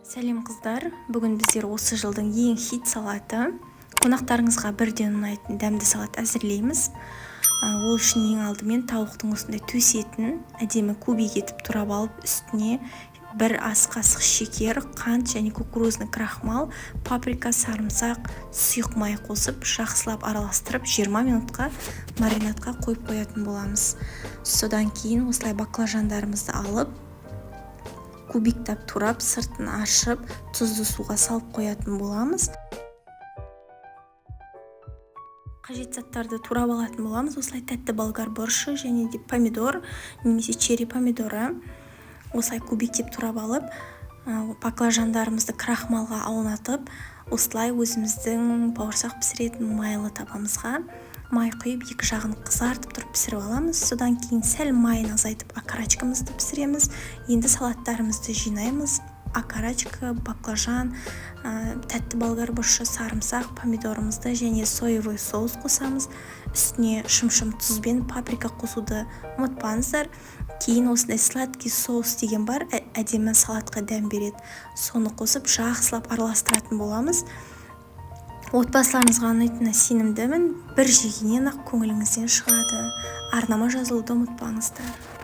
Сәлем қыздар, бүгін біздер осы жылдың ең хит салаты, қонақтарыңызға бірден ұнайтын дәмді салат әзірлейміз. Ол үшін ең алдымен тауықтың осындай төс етін әдемі кубик етіп турап алып, үстіне бір ас қасық шекер, қант және кукурузный крахмал, паприка, сарымсақ, сұйық май қосып, жақсылап араластырып 20 минутқа маринадқа қойып қоятын боламыз. Содан кейін осылай баклажандарымызды алып, кубиктап турап, сыртын ашып, тұзды суға салып қоятын боламыз. Қажет заттарды турап алатын боламыз. Осылай тәтті болгар боршы және де помидор, немесе черри помидоры. Осылай кубиктеп турап алып, баклажандарымызды крахмалға аунатып, осылай өзіміздің бауырсақ пісіретін майлы табамызға май құйып, екі жағын қызартып тұрып пісіріп аламыз. Содан кейін сәл майын азайтып, окорочкамызды пісіреміз. Енді салаттарымызды жинаймыз. Окорочка, баклажан, тәтті болгар боршы, сарымсақ, помидорымызды және соевый соус қосамыз. Үстіне шым-шым тұз бен паприка қосуды ұмытпаңыздар. Кейін осындай сладкий соус деген бар, әдемі салатқа дәм береді. Соны қосып, жақсылап араластыратын боламыз. Отбасыларыңызға ұнайтынына сенімдімін. Бір жегеннен ақ көңіліңізден шығады. Арнама жазылуды ұмытпаңыздар.